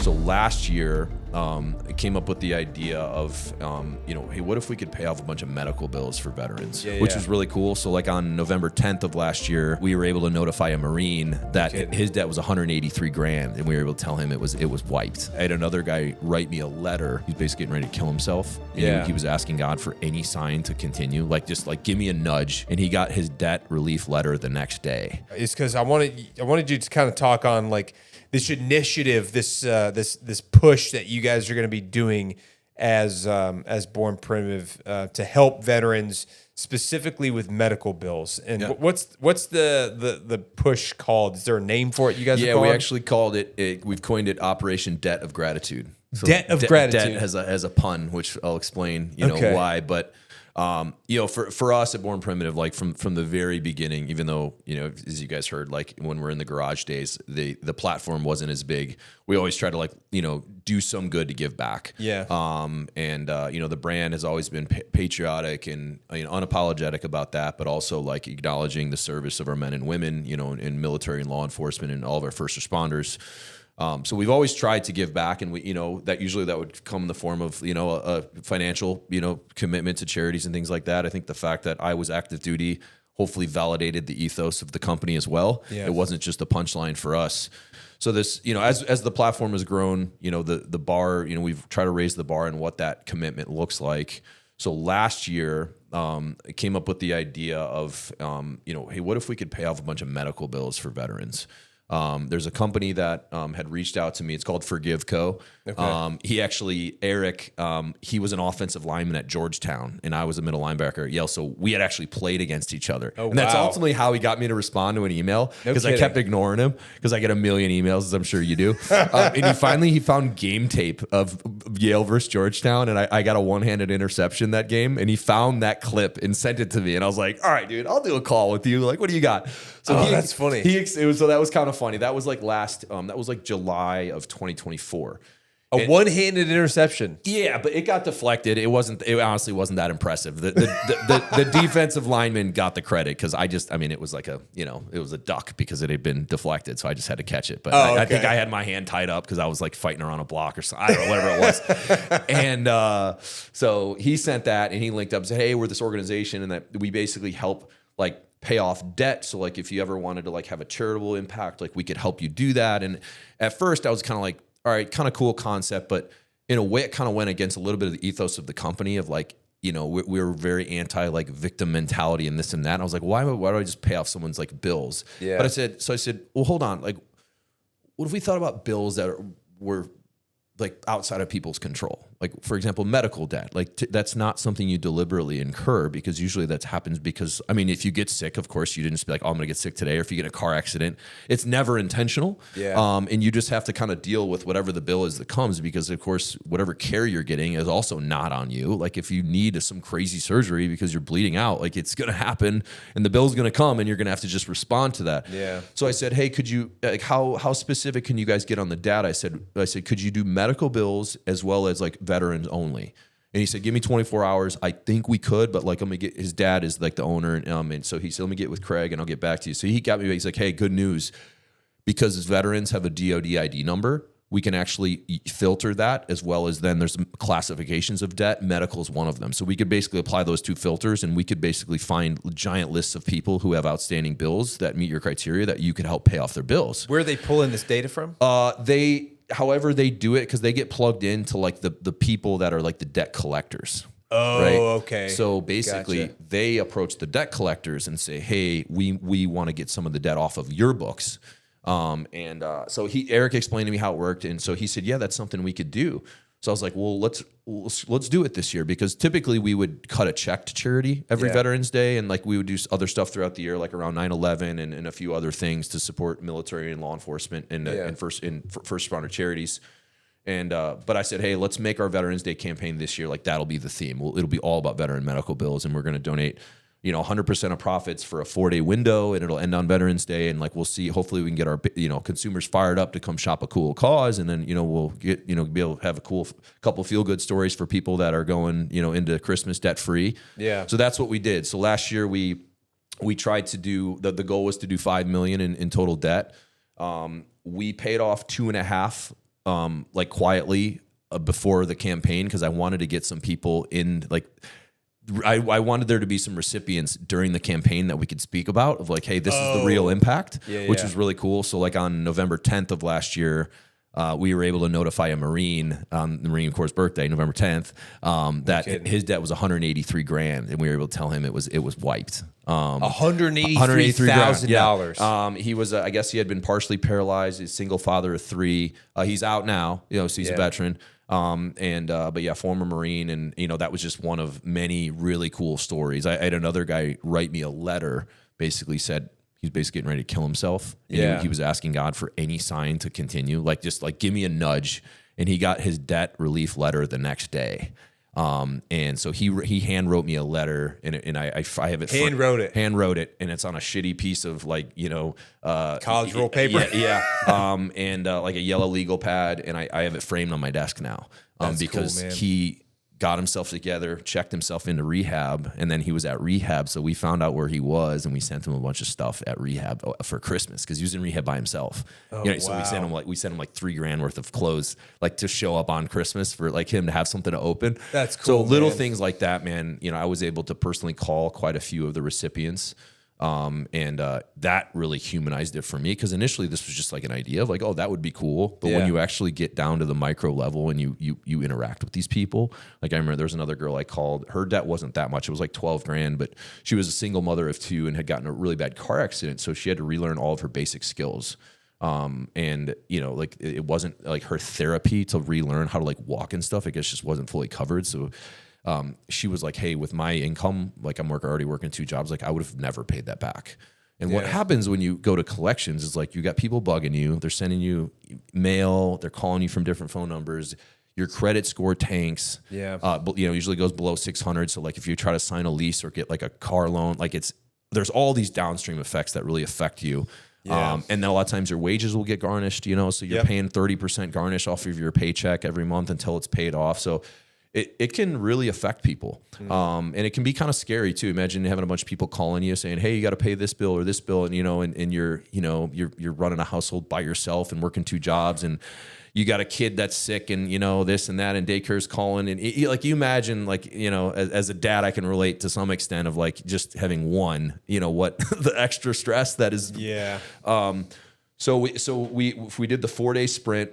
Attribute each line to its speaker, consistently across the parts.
Speaker 1: So last year, I came up with the idea of, hey, what if we could pay off a bunch of medical bills for veterans, which was really cool. So like on November 10th of last year, we were able to notify a Marine that his debt was 183 grand, and we were able to tell him it was wiped. I had another guy write me a letter. He's basically getting ready to kill himself. He was asking God for any sign to continue, just give me a nudge. And he got his debt relief letter the next day.
Speaker 2: It's because I wanted you to kind of talk on this initiative, this push that you guys are going to be doing as Born Primitive to help veterans specifically with medical bills. And what's the push called? Is there a name for it? You guys?
Speaker 1: Yeah, we actually called it. We've coined it Operation Debt of Gratitude. So
Speaker 2: Debt of Gratitude.
Speaker 1: Debt has a pun, which I'll explain. Why, but. For us at Born Primitive, from the very beginning, even though, as you guys heard, when we're in the garage days, the platform wasn't as big. We always try to do some good to give back. Yeah. The brand has always been patriotic and unapologetic about that, but also acknowledging the service of our men and women, in military and law enforcement and all of our first responders. So we've always tried to give back, and that would come in the form of, a financial, commitment to charities and things like that. I think the fact that I was active duty hopefully validated the ethos of the company as well. Yeah. It wasn't just a punchline for us. So this, as the platform has grown, the bar, we've tried to raise the bar and what that commitment looks like. So last year, I came up with the idea of, hey, what if we could pay off a bunch of medical bills for veterans? There's a company that had reached out to me. It's called Forgive Co. Okay. Eric, he was an offensive lineman at Georgetown, and I was a middle linebacker at Yale. So we had actually played against each other. Oh, and that's ultimately how he got me to respond to an email, because I kept ignoring him because I get a million emails, as I'm sure you do. And he found game tape of Yale versus Georgetown, and I got a one-handed interception that game, and he found that clip and sent it to me. And I was like, all right, dude, I'll do a call with you. What do you got? So
Speaker 2: that's funny.
Speaker 1: So that was kind of funny. That was that was July of 2024.
Speaker 2: One-handed interception.
Speaker 1: Yeah, but it got deflected. It honestly wasn't that impressive. The defensive lineman got the credit because it was it was a duck because it had been deflected, so I just had to catch it. But I think I had my hand tied up because I was fighting around a block or something. I don't know, whatever it was. And so he sent that, and he linked up and said, hey, we're this organization, and that we basically help pay off debt. So if you ever wanted to have a charitable impact, we could help you do that. And at first I was kind of all right, kind of cool concept, but in a way it kind of went against a little bit of the ethos of the company of we were very anti victim mentality and this and that. And I was like, why do I just pay off someone's said, well, hold on. What if we thought about bills that were outside of people's control? For example, medical debt. That's not something you deliberately incur, because usually that happens because, if you get sick, of course, you didn't just be oh, I'm going to get sick today. Or if you get in a car accident, it's never intentional. Yeah. And you just have to kind of deal with whatever the bill is that comes, because of course, whatever care you're getting is also not on you. If you need some crazy surgery because you're bleeding out, it's going to happen and the bill's going to come and you're going to have to just respond to that. Yeah. So I said, hey, could you, how specific can you guys get on the data? I said, could you do medical bills as well as veterans only? And he said, give me 24 hours. I think we could, but let me get, his dad is the owner. And so he said, let me get with Craig and I'll get back to you. So he got me, he's hey, good news. Because veterans have a DOD ID number, we can actually filter that, as well as then there's classifications of debt. Medical is one of them. So we could basically apply those two filters, and we could basically find giant lists of people who have outstanding bills that meet your criteria that you could help pay off their bills.
Speaker 2: Where are they pulling this data from?
Speaker 1: However they do it, because they get plugged into the people that are the debt collectors.
Speaker 2: Oh,
Speaker 1: right?
Speaker 2: Okay.
Speaker 1: So basically, they approach the debt collectors and say, hey, we want to get some of the debt off of your books. So Eric explained to me how it worked. And so he said, yeah, that's something we could do. So I was like, well, let's do it this year, because typically we would cut a check to charity every Veterans Day. And we would do other stuff throughout the year, around 9/11 and a few other things to support military and law enforcement and first responder charities. And, but I said, hey, let's make our Veterans Day campaign this year. That'll be the theme. It'll be all about veteran medical bills. And we're going to donate 100% of profits for a 4-day window, and it'll end on Veterans Day. And we'll see, hopefully we can get our, consumers fired up to come shop a cool cause. And then, we'll get, be able to have a cool couple feel good stories for people that are going, into Christmas debt free. Yeah. So that's what we did. So last year we tried to do, the goal was to do $5 million in total debt. We paid off 2.5 like quietly before the campaign because I wanted to get some people in. Like, I wanted there to be some recipients during the campaign that we could speak about of like, hey, this is the real impact, which was really cool. So like on November 10th of last year, we were able to notify a Marine on the Marine Corps' birthday, November 10th, that his debt was $183,000, and we were able to tell him it was wiped.
Speaker 2: $183,000.
Speaker 1: He was, I guess, he had been partially paralyzed. He's a single father of 3. He's out now, so he's a veteran. But yeah, former Marine, and that was just one of many really cool stories. I had another guy write me a letter, basically said. He's basically getting ready to kill himself. And he was asking God for any sign to continue, like just like give me a nudge. And he got his debt relief letter the next day. And so he hand wrote me a letter, and I have it hand wrote it, and it's on a shitty piece of like
Speaker 2: college roll paper,
Speaker 1: and like a yellow legal pad, and I have it framed on my desk now, because cool, he got himself together, checked himself into rehab, and then he was at rehab. So we found out where he was, and we sent him a bunch of stuff at rehab for Christmas because he was in rehab by himself. So we sent him like $3,000 worth of clothes, like to show up on Christmas for like him to have something to open.
Speaker 2: That's cool.
Speaker 1: So little things like that, man. I was able to personally call quite a few of the recipients. That really humanized it for me because initially this was just like an idea of like, oh, that would be cool. But when you actually get down to the micro level and you interact with these people, like I remember there was another girl I called, her debt wasn't that much. It was like $12,000, but she was a single mother of 2 and had gotten a really bad car accident. So she had to relearn all of her basic skills. Like it wasn't like her therapy to relearn how to like walk and stuff. I guess just wasn't fully covered. So she was like, hey, with my income, like I'm already working 2 jobs, like I would have never paid that back. And what happens when you go to collections is like you got people bugging you. They're sending you mail. They're calling you from different phone numbers. Your credit score tanks. Usually goes below 600. So like if you try to sign a lease or get like a car loan, like there's all these downstream effects that really affect you. And then a lot of times your wages will get garnished, so you're paying 30% garnish off of your paycheck every month until it's paid off. So it can really affect people. And it can be kind of scary too. Imagine having a bunch of people calling you saying, hey, you got to pay this bill or this bill. And, and you're running a household by yourself and working 2 jobs, and you got a kid that's sick and, this and that, and daycare's calling. And like, you imagine like, as a dad, I can relate to some extent of like just having one, what the extra stress that is. So we did the 4-day sprint.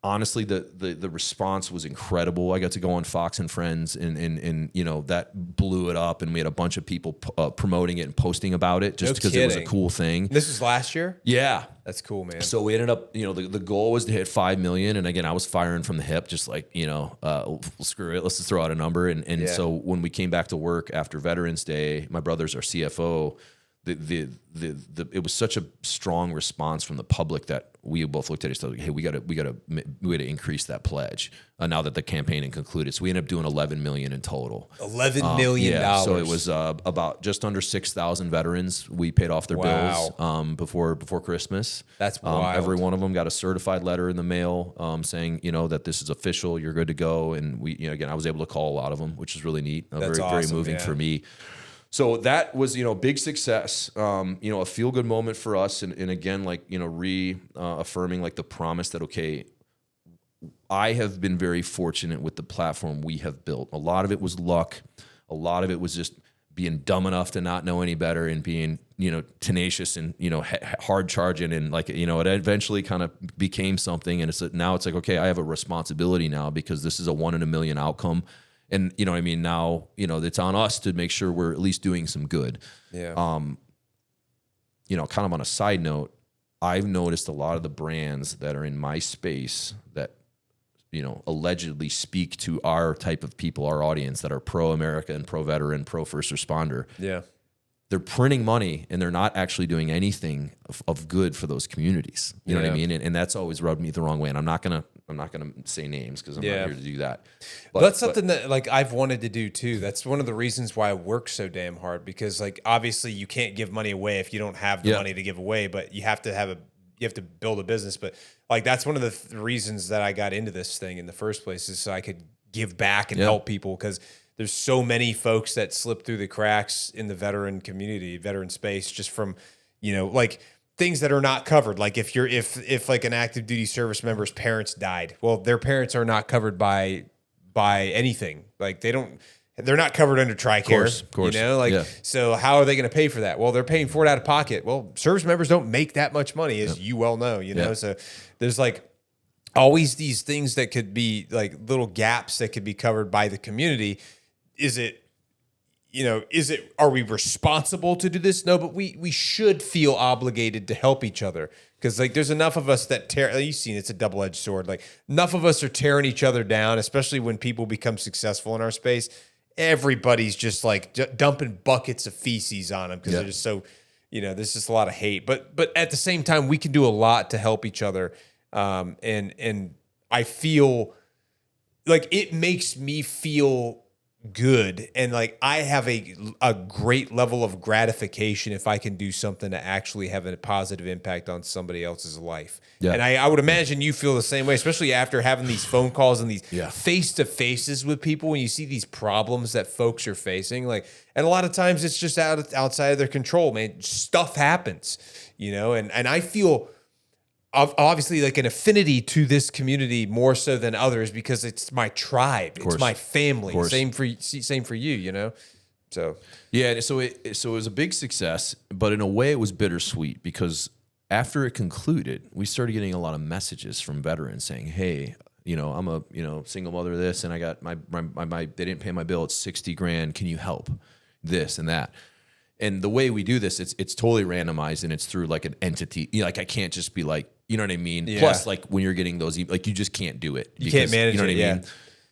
Speaker 1: Honestly, the response was incredible. I got to go on Fox and Friends, and that blew it up, and we had a bunch of people promoting it and posting about it just because it was a cool thing.
Speaker 2: This was last year?
Speaker 1: Yeah.
Speaker 2: That's cool, man.
Speaker 1: So we ended up, the goal was to hit 5 million, and again, I was firing from the hip, just like, screw it, let's just throw out a number. And so when we came back to work after Veterans Day, my brother's our CFO. It was such a strong response from the public that we both looked at it and said, hey, we got to increase that pledge now that the campaign had concluded. So we ended up doing 11 million in total.
Speaker 2: $11 million.
Speaker 1: So it was about just under 6,000 veterans. We paid off their bills before Christmas.
Speaker 2: That's wild.
Speaker 1: Every one of them got a certified letter in the mail saying, that this is official, you're good to go. And we, again, I was able to call a lot of them, which is really neat.
Speaker 2: That's
Speaker 1: very moving for me. So that was, big success, a feel good moment for us. And again, like, reaffirming like the promise that, okay, I have been very fortunate with the platform we have built. A lot of it was luck. A lot of it was just being dumb enough to not know any better and being, tenacious and, hard charging. And like, it eventually kind of became something. And now it's like, okay, I have a responsibility now because this is a 1 in a million outcome. And now, it's on us to make sure we're at least doing some good.
Speaker 2: Yeah.
Speaker 1: Kind of on a side note, I've noticed a lot of the brands that are in my space that, allegedly speak to our type of people, our audience that are pro-America and pro-veteran, pro-first responder.
Speaker 2: Yeah.
Speaker 1: They're printing money and they're not actually doing anything of good for those communities. You know what I mean? And that's always rubbed me the wrong way. And I'm not gonna say names because I'm not here to do that.
Speaker 2: But that's something that like I've wanted to do too. That's one of the reasons why I work so damn hard, because like obviously you can't give money away if you don't have the money to give away, but you have to build a business. But like that's one of the reasons that I got into this thing in the first place, is so I could give back and help people, because there's so many folks that slip through the cracks in the veteran community, veteran space, just from, like things that are not covered. Like if like an active duty service member's parents died, well, their parents are not covered by anything. Like they're not covered under TRICARE. Of course. You know, like, so how are they going to pay for that? Well, they're paying for it out of pocket. Well, service members don't make that much money, as you well know, you know? So there's like always these things that could be like little gaps that could be covered by the community. Are we responsible to do this? No, but we should feel obligated to help each other. Because like there's enough of us that you've seen it's a double-edged sword. Like enough of us are tearing each other down, especially when people become successful in our space. Everybody's just like dumping buckets of feces on them because they're just so, there's just a lot of hate. But at the same time, we can do a lot to help each other. And I feel like it makes me feel good, and like I have a great level of gratification if I can do something to actually have a positive impact on somebody else's life. And I would imagine you feel the same way, especially after having these phone calls and these face-to-faces with people when you see these problems that folks are facing. Like, and a lot of times it's just outside of their control, man. Stuff happens, and I feel obviously like an affinity to this community more so than others because it's my tribe, it's my family. Same for you, So
Speaker 1: so it was a big success, but in a way it was bittersweet because after it concluded, we started getting a lot of messages from veterans saying, "Hey, I'm a single mother of this, and I got my they didn't pay my bill. It's $60,000. Can you help this and that?" And the way we do this, it's totally randomized and it's through like an entity. Like I can't just be like, you know what I mean? Yeah. Plus, like when you're getting those, like you just can't do it.
Speaker 2: You can't manage it.
Speaker 1: You know what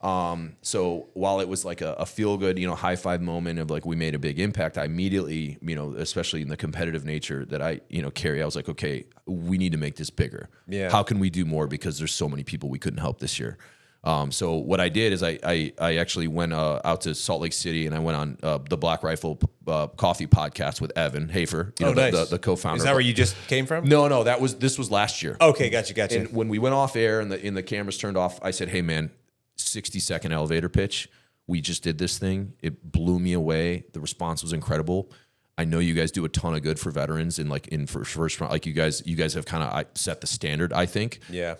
Speaker 1: I mean? So while it was like a feel good, high five moment of like we made a big impact, I immediately, especially in the competitive nature that I, carry, I was like, okay, we need to make this bigger. Yeah. How can we do more? Because there's so many people we couldn't help this year. So what I did is I actually went out to Salt Lake City and I went on the Black Rifle Coffee podcast with Evan Hafer,
Speaker 2: nice.
Speaker 1: the co-founder.
Speaker 2: Is that where you just came from?
Speaker 1: No, this was last year.
Speaker 2: Okay, gotcha.
Speaker 1: And when we went off air and the cameras turned off, I said, "Hey man, 60-second elevator pitch. We just did this thing. It blew me away. The response was incredible. I know you guys do a ton of good for veterans and like in first round, like you guys have kind of set the standard, I think.
Speaker 2: Yeah.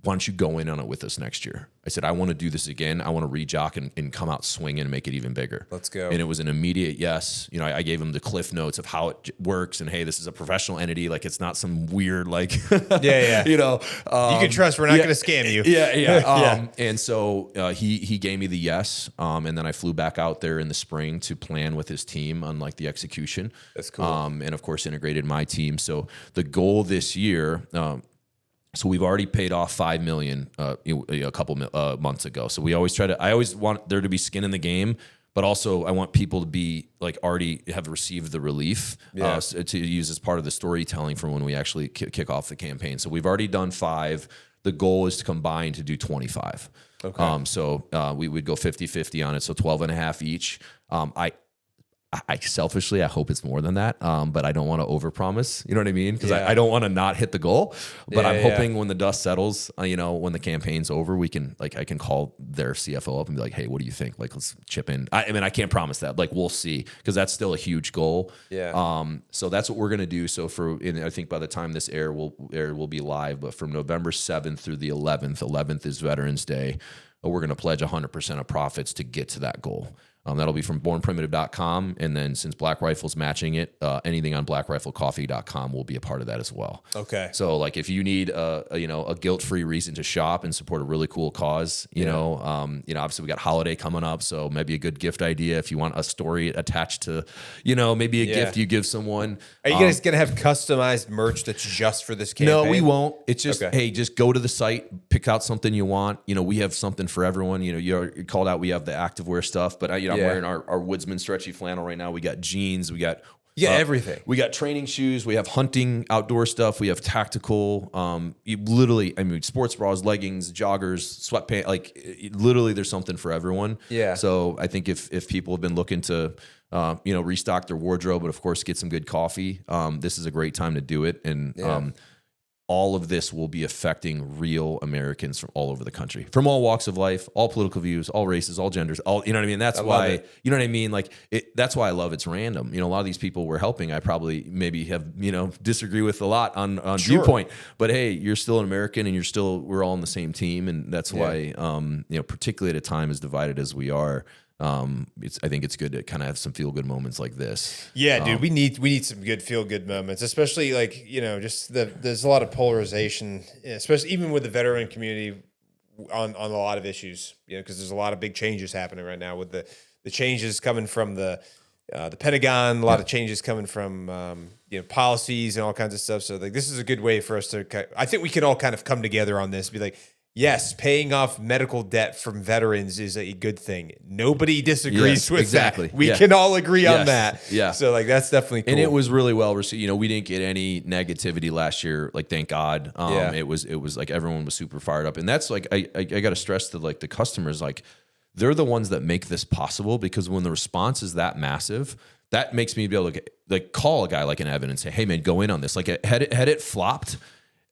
Speaker 1: Why don't you go in on it with us next year?" I said, "I want to do this again. I want to rejock and come out swinging and make it even bigger."
Speaker 2: Let's go.
Speaker 1: And it was an immediate yes. I gave him the cliff notes of how it works and hey, this is a professional entity. Like it's not some weird like,
Speaker 2: you can trust we're not going to scam you.
Speaker 1: Yeah. And so he gave me the yes. And then I flew back out there in the spring to plan with his team on like the execution.
Speaker 2: That's cool.
Speaker 1: And of course integrated my team. So the goal this year, so we've already paid off $5 million a couple months ago. So I always want there to be skin in the game, but also I want people to be like already have received the relief to use as part of the storytelling from when we actually kick off the campaign. So we've already done 5. The goal is to combine to do 25. Okay. So we would go 50-50 on it. So 12 and a half each. I selfishly, I hope it's more than that, but I don't want to overpromise. You know what I mean? Because I don't want to not hit the goal. But I'm hoping when the dust settles, when the campaign's over, I can call their CFO up and be like, "Hey, what do you think? Like, let's chip in." I mean, I can't promise that. Like, we'll see because that's still a huge goal.
Speaker 2: Yeah.
Speaker 1: So that's what we're gonna do. So I think by the time this will be live, but from November 7th through the 11th is Veterans Day. We're gonna pledge 100% of profits to get to that goal. That'll be from bornprimitive.com. And then since Black Rifle's matching it, anything on blackriflecoffee.com will be a part of that as well.
Speaker 2: Okay.
Speaker 1: So like if you need a guilt-free reason to shop and support a really cool cause, obviously we got holiday coming up. So maybe a good gift idea if you want a story attached to, maybe a gift you give someone.
Speaker 2: Are you guys going to have customized merch that's just for this campaign?
Speaker 1: No, we won't. It's just, hey, just go to the site, pick out something you want. We have something for everyone. You called out, we have the activewear stuff, but I'm wearing our Woodsman stretchy flannel right now. We got jeans. We got
Speaker 2: everything.
Speaker 1: We got training shoes. We have hunting outdoor stuff. We have tactical. Sports bras, leggings, joggers, sweatpants. Like literally, there's something for everyone.
Speaker 2: Yeah.
Speaker 1: So I think if people have been looking to restock their wardrobe, but of course get some good coffee, this is a great time to do it. And all of this will be affecting real Americans from all over the country, from all walks of life, all political views, all races, all genders, all, you know what I mean? That's why, you know what I mean? Like that's why I love it's random. You know, a lot of these people we're helping, I probably maybe have, you know, disagree with a lot on viewpoint, but hey, you're still an American and we're all on the same team. And that's why, you know, particularly at a time as divided as we are, I think it's good to kind of have some feel good moments like this.
Speaker 2: Yeah, dude, we need some good feel good moments, especially like, you know, just there's a lot of polarization, especially even with the veteran community on a lot of issues, you know, because there's a lot of big changes happening right now with the changes coming from the Pentagon, a lot of changes coming from you know, policies and all kinds of stuff. So like this is a good way for us to, I think we can all kind of come together on this, be like, yes, paying off medical debt from veterans is a good thing. Nobody disagrees with that. We can all agree on that.
Speaker 1: Yeah.
Speaker 2: So like that's definitely cool.
Speaker 1: And it was really well received. You know, we didn't get any negativity last year. Like, thank God. It was like everyone was super fired up. And that's like I got to stress to like the customers, like they're the ones that make this possible, because when the response is that massive, that makes me be able to like call a guy like an Evan and say, hey man, go in on this. Like had it flopped,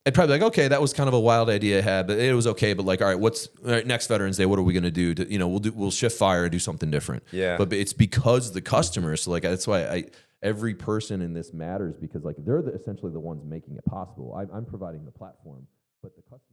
Speaker 1: I'd probably be like, okay, that was kind of a wild idea I had, but it was okay. But like, all right, next Veterans Day, what are we going to do? You know, we'll shift fire and do something different.
Speaker 2: Yeah.
Speaker 1: But it's because the customers. So like, that's why every person in this matters, because like they're essentially the ones making it possible. I'm providing the platform, but the customer.